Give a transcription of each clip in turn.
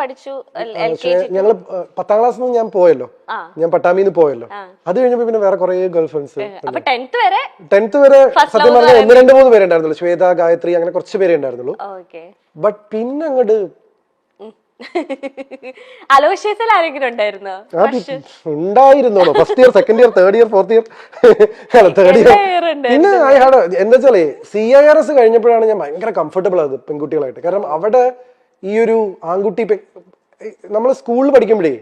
പഠിച്ചു ഞങ്ങള് 10ാം ക്ലാസ്സിൽ നിന്ന് ഞാൻ പോയല്ലോ, ഞാൻ പട്ടാമിന്ന് പോയല്ലോ. അത് കഴിഞ്ഞപ്പോ പിന്നെ വേറെ കുറെ ഗേൾ ഫ്രണ്ട്സ്. 10th വരെ സത്യം പറഞ്ഞാൽ 1, 2, 3 പേരുണ്ടായിരുന്നുള്ളൂ. ശ്വേത, ഗായത്രി, അങ്ങനെ കുറച്ച് പേരേ ഉണ്ടായിരുന്നുള്ളൂ. ബട്ട് പിന്നെ അങ്ങോട്ട് ഉണ്ടായിരുന്നോളൂ. First year, second year, third year, fourth year, third year. പിന്നെ എന്താ വെച്ചാലേ CIRS കഴിഞ്ഞപ്പോഴാണ് ഞാൻ ഭയങ്കര കംഫർട്ടബിൾ ആയത് പെൺകുട്ടികളായിട്ട്. കാരണം അവിടെ ഈ ഒരു ആൺകുട്ടി, നമ്മൾ സ്കൂളിൽ പഠിക്കുമ്പോഴേ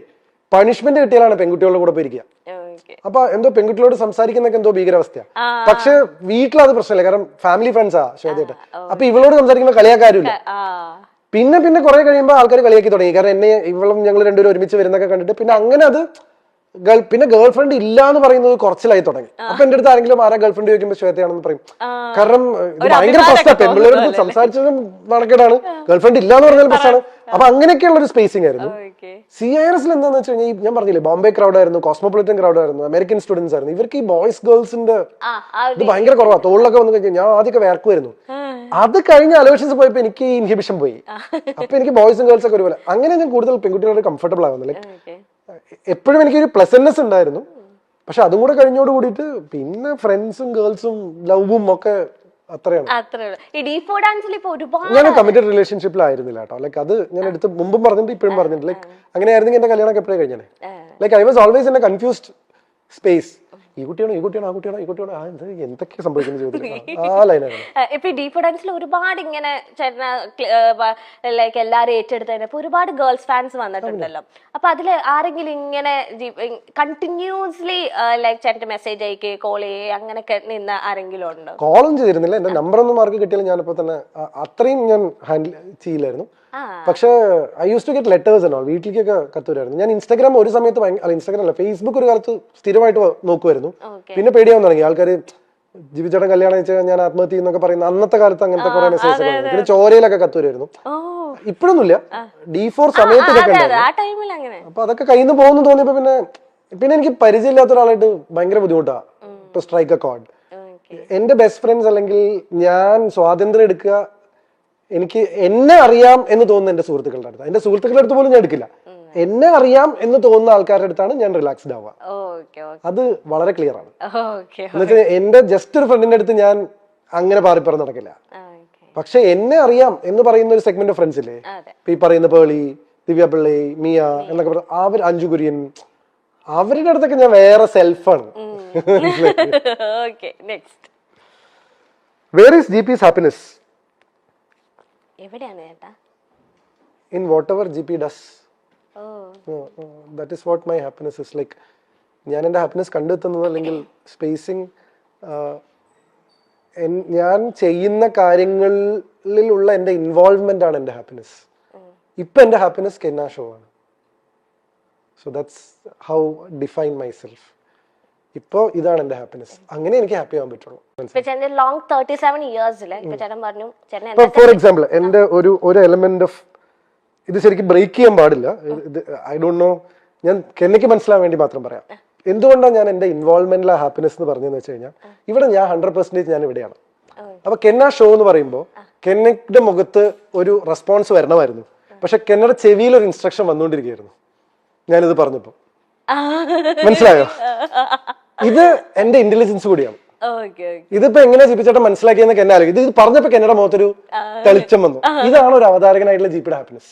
പണിഷ്മെന്റ് കിട്ടിയാലാണ് പെൺകുട്ടികളുടെ കൂടെ പോയിരിക്കുക. അപ്പൊ എന്തോ പെൺകുട്ടികളോട് സംസാരിക്കുന്നൊക്കെ എന്തോ ഭീകരാവസ്ഥ. പക്ഷെ വീട്ടിലത് പ്രശ്നമില്ല, കാരണം ഫാമിലി ഫ്രണ്ട്സാ ശ്വേതയായിട്ട്. അപ്പൊ ഇവളോട് സംസാരിക്കുമ്പോൾ കളിയാക്കാരുമില്ല. പിന്നെ കുറെ കഴിയുമ്പോൾ ആൾക്കാർ കളിയാക്കി തുടങ്ങി. കാരണം എന്നെ ഇവളും ഞങ്ങൾ രണ്ടുപേരും ഒരുമിച്ച് വരുന്നൊക്കെ കണ്ടിട്ട് പിന്നെ അങ്ങനെ അത് പിന്നെ ഗേൾ ഫ്രണ്ട് ഇല്ല എന്ന് പറയുന്നത് കുറച്ചിലായി തുടങ്ങി. അപ്പൊ എന്റെ അടുത്ത് ആരെങ്കിലും ആരാ ഗേൾ ഫ്രണ്ട് ചോദിക്കുമ്പോൾ ശ്വേതയാണെന്ന് പറയും. കാരണം ഇത് ഭയങ്കര പ്രശ്നമാണ്, പെൺപിള്ളേരുടെ സംസാരിച്ചതും നടക്കേടാണ്, ഗേൾ ഫ്രണ്ട് ഇല്ല എന്ന് പറഞ്ഞാൽ പ്രശ്നമാണ്. അപ്പൊ അങ്ങനെയൊക്കെയുള്ള ഒരു സ്പേസിംഗ് ആയിരുന്നു. CIRSൽ എന്താന്ന് വെച്ച് കഴിഞ്ഞാൽ ഞാൻ പറഞ്ഞില്ലേ, ബോംബെ ക്രൗഡ് ആയിരുന്നു, കോസ്മോപൊളിറ്റൻ ക്രൗഡ് ആയിരുന്നു, അമേരിക്കൻ സ്റ്റുഡൻസ് ആയിരുന്നു. ഇവർക്ക് ഈ ബോയ്സ് ഗേൾസിന്റെ ഇത് ഭയങ്കര കുറവാണ്. തോളിലൊക്കെ വന്നു കഴിഞ്ഞാൽ ഞാൻ ആദ്യമൊക്കെ വേർക്കുമായിരുന്നു. അത് കഴിഞ്ഞ അലോഷൻസ് പോയപ്പോ എനിക്ക് ഈ ഇൻഹിബിഷൻ പോയി. അപ്പൊ എനിക്ക് ബോയ്സും ഗേൾസ് ഒക്കെ ഒരുപോലെ. അങ്ങനെ ഞാൻ കൂടുതൽ പെൺകുട്ടികളോട് കംഫർട്ടബിൾ ആവുന്നത്. ലൈക്ക് എപ്പോഴും എനിക്കൊരു പ്ലസന്റ്നെസ് ഉണ്ടായിരുന്നു. പക്ഷെ അതും കൂടെ കഴിഞ്ഞോട് കൂടിയിട്ട് പിന്നെ ഫ്രണ്ട്സും ഗേൾസും ലവും ഒക്കെ അത്രയാണ്. ഞാൻ കമ്മിറ്റഡ് റിലേഷൻഷിപ്പിലായിരുന്നില്ല കേട്ടോ. ലൈക്ക് അത് ഞാൻ എടുത്ത് മുമ്പും പറഞ്ഞിട്ട് ഇപ്പോഴും പറഞ്ഞിട്ട്, ലൈക്ക് അങ്ങനെയായിരുന്നെങ്കിൽ എന്റെ കല്യാണം എപ്പോഴേ കഴിഞ്ഞേ. Like I was always in A confused space. ഈ കുട്ടിയാണോ, ഈ കുട്ടിയാണോ, ആ കുട്ടിയാണോ, ഈ കുട്ടിയാണോ, എന്തൊക്കെ സംഭവിക്കുന്ന ജീവിതത്തിൽ ഒരുപാട് ഇങ്ങനെ ലൈക്ക് എല്ലാരും ഏറ്റെടുത്തതിന് ഒരുപാട് ഗേൾസ് ഫാൻസ് വന്നിട്ടുണ്ടല്ലോ. അപ്പൊ അതില് ആരെങ്കിലും ഇങ്ങനെ കണ്ടിന്യൂസ്ലി ലൈക്ക് ചേട്ടന്റെ മെസ്സേജ് അയക്കേ കോൾ ചെയ്യേ അങ്ങനെയൊക്കെ നിന്ന് ആരെങ്കിലും ഉണ്ടോ? കോളും ചെയ്തിരുന്നില്ല. എന്റെ നമ്പർ ഒന്നും മാർക്ക് കിട്ടിയാലും ഞാനിപ്പോ തന്നെ അത്രയും ഞാൻ ഹാൻഡിൽ ചെയ്യില്ലായിരുന്നു. പക്ഷെ I use to get letters എന്നോ, വീട്ടിലേക്കൊക്കെ കത്തുവരായിരുന്നു. ഞാൻ ഇൻസ്റ്റാഗ്രാം ഒരു സമയത്ത് ഇൻസ്റ്റാഗ്രാം അല്ല, ഫേസ്ബുക്ക് ഒരു കാലത്ത് സ്ഥിരമായിട്ട് നോക്കുമായിരുന്നു. പിന്നെ പേടിയാവാൻ തുടങ്ങി. ആൾക്കാർ ജീവിച്ചേട്ടൻ കല്യാണം വെച്ചാൽ ഞാൻ ആത്മഹത്യ എന്നൊക്കെ പറയുന്ന അന്നത്തെ കാലത്ത് അങ്ങനത്തെ കുറെ മെസ്സേജ് ഒക്കെ. പിന്നെ ചോരയിലൊക്കെ കത്തുവരായിരുന്നു. ഇപ്പോഴൊന്നുമില്ല, D4 സമയത്ത് ഇതൊക്കെ ഉണ്ടായിരുന്നു. അപ്പൊ അതൊക്കെ കയ്യിൽ നിന്ന് പോകുന്നു തോന്നിയപ്പോ പിന്നെ എനിക്ക് പരിചയമില്ലാത്ത ഒരാളായിട്ട് ഭയങ്കര ബുദ്ധിമുട്ടാണ് ടു സ്ട്രൈക്ക് എ കോർഡ്. എന്റെ ബെസ്റ്റ് ഫ്രണ്ട്സ് അല്ലെങ്കിൽ ഞാൻ സ്വാതന്ത്ര്യം എടുക്കുക, എനിക്ക് എന്നെ അറിയാം എന്ന് തോന്നുന്ന എന്റെ സുഹൃത്തുക്കളുടെ അടുത്ത്, എന്റെ സുഹൃത്തുക്കളുടെ അടുത്ത് പോലും ഞാൻ എടുക്കില്ല. എന്നെ അറിയാം എന്ന് തോന്നുന്ന ആൾക്കാരുടെ അടുത്താണ് ഞാൻ റിലാക്സ്ഡ് ആവുക. അത് വളരെ ക്ലിയർ ആണ്. എന്നുവെച്ചാൽ എന്റെ ജസ്റ്റ് ഒരു ഫ്രണ്ടിന്റെ അടുത്ത് ഞാൻ അങ്ങനെ പാറിപ്പറന്ന് നടക്കില്ല. പക്ഷെ എന്നെ അറിയാം എന്ന് പറയുന്ന ഒരു സെഗ്മെന്റ് ഓഫ് ഫ്രണ്ട്സ് ഇല്ലേ, ഈ പറയുന്ന പേളി, ദിവ്യ പിള്ളി, മിയ എന്നൊക്കെ പറഞ്ഞ അവർ, അഞ്ജു കുര്യൻ, അവരുടെ അടുത്തൊക്കെ ഞാൻ വേറെ സെൽഫാണ്. Where is GP's happiness? In whatever GP does. That is what my happiness is. Like ഞാൻ എൻ്റെ ഹാപ്പിനെസ് കണ്ടെത്തുന്നത് അല്ലെങ്കിൽ സ്പേസിങ്, ഞാൻ ചെയ്യുന്ന കാര്യങ്ങളിലുള്ള എൻ്റെ ഇൻവോൾവ്മെന്റ് ആണ് എൻ്റെ ഹാപ്പിനെസ്. ഇപ്പൊ എൻ്റെ ഹാപ്പിനെസ് കെന്ന ഷോ ആണ്. So that's how define my self. ഇപ്പൊ ഇതാണ് എന്റെ ഹാപ്പിനെസ്. അങ്ങനെ എനിക്ക് ഹാപ്പി ആവാൻ പറ്റുള്ളൂ. ഫോർ എക്സാമ്പിൾ എന്റെ ഒരു എലമെന്റ് ഓഫ് ഇത് ശരിക്കും ബ്രേക്ക് ചെയ്യാൻ പാടില്ല. ഐ ഡോണ്ട് നോ, ഞാൻ കെന്നയ്ക്ക് മനസ്സിലാൻ വേണ്ടി മാത്രം പറയാം. എന്തുകൊണ്ടാണ് ഞാൻ എന്റെ ഇൻവോൾവ്മെന്റിലെ ഹാപ്പിനെസ് എന്ന് പറഞ്ഞതെന്ന് വെച്ച് കഴിഞ്ഞാൽ, ഇവിടെ ഞാൻ 100% ഞാൻ ഇവിടെയാണ്. അപ്പൊ കെന്ന ഷോ എന്ന് പറയുമ്പോൾ കെന്നയുടെ മുഖത്ത് ഒരു റെസ്പോൺസ് വരണമായിരുന്നു. പക്ഷെ കെന്നയുടെ ചെവിയിൽ ഒരു ഇൻസ്ട്രക്ഷൻ വന്നുകൊണ്ടിരിക്കുകയായിരുന്നു ഞാനിത് പറഞ്ഞപ്പോ. മനസ്സിലായോ? ഇത് എന്റെ ഇന്റലിജൻസ് കൂടിയാണ്. ഇതിപ്പോ എങ്ങനെ ജിപിച്ചേട്ടൻ മനസ്സിലാക്കിയെന്ന് കെന്ന ആലോചിക്കും. ഇത് പറഞ്ഞപ്പോ കെന്നയുടെ മുഖത്തൊരു തെളിച്ചം വന്നു. ഇതാണ് ഒരു അവതാരകനായിട്ടുള്ള ജിപിയുടെ ഹാപ്പിനെസ്.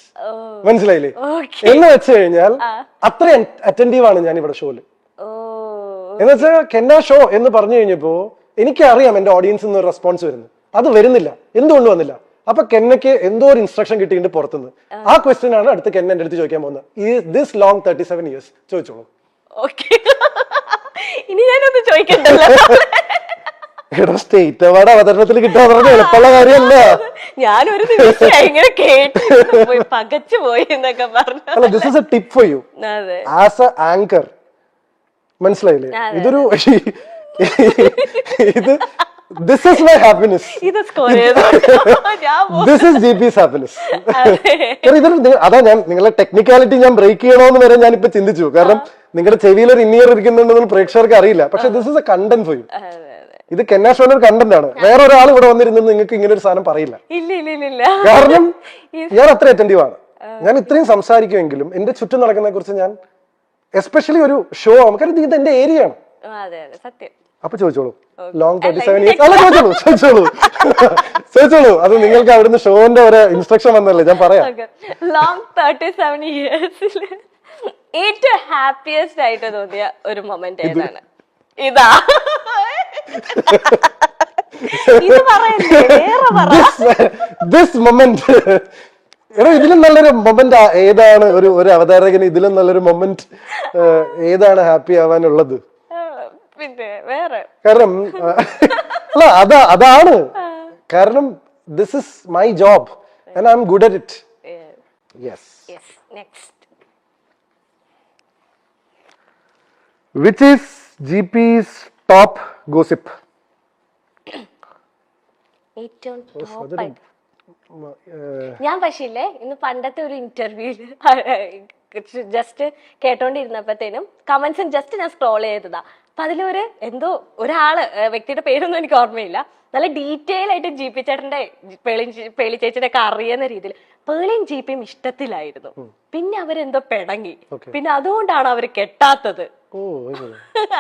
മനസ്സിലായില്ലേ? എന്ന് വെച്ച് കഴിഞ്ഞാൽ അത്ര അറ്റൻറ്റീവ് ആണ് ഞാൻ ഇവിടെ ഷോയില്. എന്ന് വെച്ചാൽ കെന്ന ഷോ എന്ന് പറഞ്ഞു കഴിഞ്ഞപ്പോ എനിക്കറിയാം എന്റെ ഓഡിയൻസിൽ നിന്ന് ഒരു റെസ്പോൺസ് വരുന്നു. അത് വരുന്നില്ല, എന്തുകൊണ്ട് വന്നില്ല? അപ്പൊ കെന്നയ്ക്ക് എന്തോ ഒരു ഇൻസ്ട്രക്ഷൻ കിട്ടിയിട്ട് പുറത്തുനിന്ന്. ആ ക്വസ്റ്റ്യൻ ആണ് അടുത്ത് കെന്ന എന്റെ അടുത്ത് ചോദിക്കാൻ പോകുന്നത്. Is this long 37 years? ചോദിച്ചോളൂ. ഇനി ഞാനൊന്ന് ചോദിക്കണ്ടല്ലോ. സ്റ്റേറ്റ് അവാർഡ് അവതരണത്തിൽ കിട്ടാൻ എളുപ്പമുള്ള കാര്യമല്ല. ഞാനൊരു ദിവസം ഇങ്ങനെ കേട്ട് പകച്ചു പോയി എന്നൊക്കെ പറഞ്ഞു. അല്ല, this is A tip for you as A anchor. മനസ്സിലായില്ലേ? ഇതൊരു ഇത് this is my happiness. This is GP's happiness. അതാ ഞാൻ നിങ്ങളെ ടെക്നിക്കാലിറ്റി ഞാൻ ബ്രേക്ക് ചെയ്യണോന്ന് വരെ ഞാൻ ഇപ്പൊ ചിന്തിച്ചു. കാരണം നിങ്ങളുടെ ചെവിയിൽ ഒരു ഇന്നിയർ ഇരിക്കുന്നുണ്ടെന്ന് പ്രേക്ഷകർക്ക് അറിയില്ല. പക്ഷെ this is A content for you. ഇത് കെന്ന ഷോയുടെ ഒരു കണ്ടന്റ് ആണ്. വേറൊരാൾ ഇവിടെ വന്നിരുന്നത് നിങ്ങൾക്ക് ഇങ്ങനെ ഒരു സാധനം പറയില്ല. കാരണം ഞാൻ അത്ര അറ്റൻറ്റീവ് ആണ്. ഞാൻ ഇത്രയും സംസാരിക്കുമെങ്കിലും എന്റെ ചുറ്റും നടക്കുന്നതിനെ കുറിച്ച് ഞാൻ എസ്പെഷ്യലി ഒരു ഷോ കാരണം ഇത് എന്റെ ഏരിയ ആണ്. അതെ അതെ സത്യം. അപ്പൊ ചോദിച്ചോളൂ ലോങ് 37 years അല്ല ചോദിച്ചോളൂ അത് നിങ്ങൾക്ക് അവിടുന്ന് ഷോന്റെ ഒരു ഇൻസ്ട്രക്ഷൻ വന്നല്ലേ ഞാൻ പറയാം. ലോങ് 37 yearsൽ ഏറ്റവും ഹാപ്പിയസ്റ്റ് ആയിട്ട് തോന്നിയ ഒരു മൊമെന്റ് ഏതാണ്? ഇതാ ഇത് പറയല്ലേ വേറെ പറ. ദിസ് മൊമെന്റ് എടോ ഇതിലും നല്ലൊരു മൊമെന്റ് ഏതാണ്? ഒരു അവതാരകന് ഇതിലും നല്ലൊരു മൊമെന്റ് ഏതാണ് ഹാപ്പി ആവാനുള്ളത്? പിന്നെ വേറെ കാരണം അല്ല അതാണ് കാരണം this is my job and I M good at it. Yes. Next which is GP's top gossip? ഏറ്റവും ടോപ്പ് ഞാൻ പക്ഷേ ഇല്ലേ ഇന്ന് പണ്ടത്തെ ഒരു ഇന്റർവ്യൂല് ജസ്റ്റ് കേട്ടോണ്ടിരുന്നപ്പോഴത്തേനും കമന്റ്സും ജസ്റ്റ് ഞാൻ സ്ക്രോൾ ചെയ്തതാ. അപ്പൊ അതിലൊരു എന്തോ ഒരാള് വ്യക്തിയുടെ പേരൊന്നും എനിക്ക് ഓർമ്മയില്ല, നല്ല ഡീറ്റെയിൽ ആയിട്ട് GP ചേട്ടന്റെ പേളി ചേച്ചിയുടെ ഒക്കെ അറിയുന്ന രീതിയിൽ പേളിയും GPയും ഇഷ്ടത്തിലായിരുന്നു. പിന്നെ അവരെന്തോ പിണങ്ങി, പിന്നെ അതുകൊണ്ടാണ് അവര് കെട്ടാത്തത്.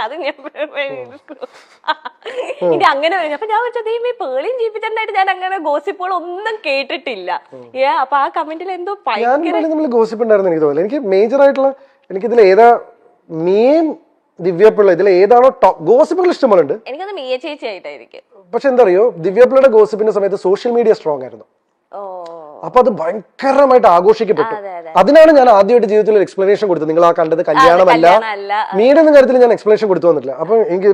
അത് ഞാൻ ഇനി അങ്ങനെ അപ്പൊ ഞാൻ വെച്ചത് ഈ പേളിയും GP ചേട്ടനായിട്ട് ഞാൻ അങ്ങനെ ഗോസിപ്പുകൾ ഒന്നും കേട്ടിട്ടില്ല. അപ്പൊ ആ കമന്റിൽ എന്തോ ഗോസിപ്പ് ഉണ്ടായിരുന്നു എനിക്ക് തോന്നുന്നു. എനിക്ക് മേജർ ആയിട്ടുള്ള എനിക്കിതിൽ ഏതാ മെയിൻ ദിവ്യപിള്ള ഇതിൽ ഏതാണോ ടോപ്പ് ഗോസിപ്പുകൾ ഇഷ്ടംപോലെ ഉണ്ട്. എനിക്കത് മിയ ചേച്ചി ആയിട്ടായിരിക്കും. പക്ഷെ എന്താ അറിയോ ദിവ്യപിള്ളയുടെ ഗോസിപ്പിന്റെ സമയത്ത് സോഷ്യൽ മീഡിയ സ്ട്രോങ് ആയിരുന്നു. അപ്പൊ അത് ഭയങ്കരമായിട്ട് ആഘോഷിക്കപ്പെട്ടു. അതിനാണ് ഞാൻ ആദ്യമായിട്ട് ജീവിതത്തിൽ ഒരു എക്സ്പ്ലനേഷൻ കൊടുത്തത്. നിങ്ങൾ ആ കണ്ടത് കല്യാണമല്ല മീഡിയ എന്ന കാര്യത്തിൽ ഞാൻ എക്സ്പ്ലനേഷൻ കൊടുത്തു വന്നിട്ടില്ല. അപ്പൊ എനിക്ക്